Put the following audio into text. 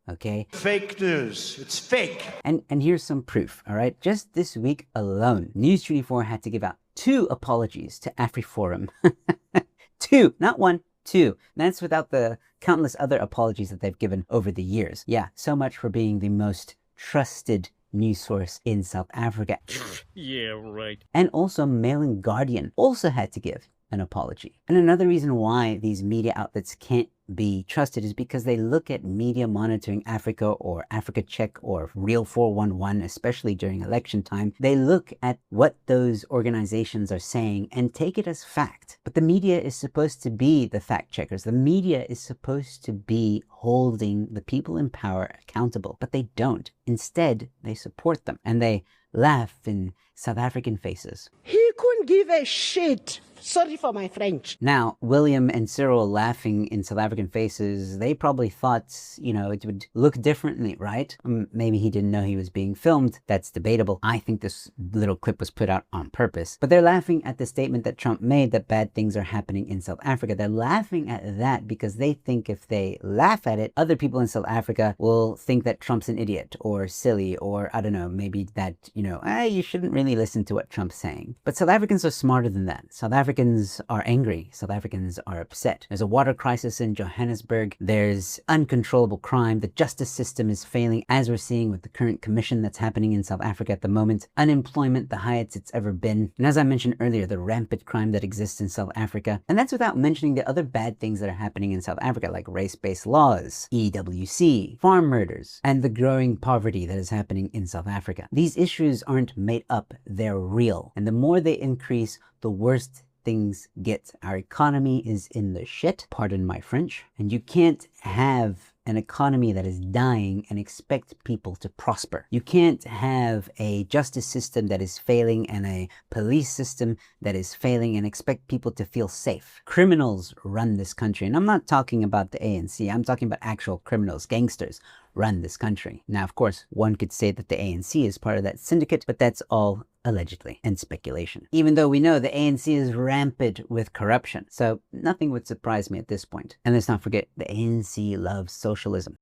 okay? Fake news. It's fake. And here's some proof, all right? Just this week alone, News24 had to give out 2 apologies to AfriForum. 2, not 1, 2. That's without the countless other apologies that they've given over the years. Yeah, so much for being the most trusted news source in South Africa. Yeah, right. And also Mail and Guardian also had to give an apology. And another reason why these media outlets can't be trusted is because they look at Media Monitoring Africa or Africa Check or Real 411, especially during election time. They look at what those organizations are saying and take it as fact. But the media is supposed to be the fact checkers. The media is supposed to be holding the people in power accountable, but they don't. Instead, they support them and they laugh in South African faces. He couldn't give a shit. Sorry for my French. Now, William and Cyril laughing in South African faces, they probably thought, you know, it would look differently, right? Maybe he didn't know he was being filmed. That's debatable. I think this little clip was put out on purpose. But they're laughing at the statement that Trump made that bad things are happening in South Africa. They're laughing at that because they think if they laugh at it, other people in South Africa will think that Trump's an idiot or silly or, I don't know, maybe that, you know, you shouldn't really listen to what Trump's saying. But South Africans are smarter than that. South Africans are angry. South Africans are upset. There's a water crisis in Johannesburg. There's uncontrollable crime. The justice system is failing, as we're seeing with the current commission that's happening in South Africa at the moment. Unemployment, the highest it's ever been. And as I mentioned earlier, the rampant crime that exists in South Africa. And that's without mentioning the other bad things that are happening in South Africa, like race-based laws, EWC, farm murders, and the growing poverty that is happening in South Africa. These issues aren't made up, they're real. And the more they increase, the worse things get. Our economy is in the shit, pardon my French, and you can't have an economy that is dying and expect people to prosper. You can't have a justice system that is failing and a police system that is failing and expect people to feel safe. Criminals run this country, and I'm not talking about the ANC, I'm talking about actual criminals, gangsters run this country. Now, of course, one could say that the ANC is part of that syndicate, but that's all allegedly and speculation. Even though we know the ANC is rampant with corruption, so nothing would surprise me at this point. And let's not forget, the ANC loves socialism.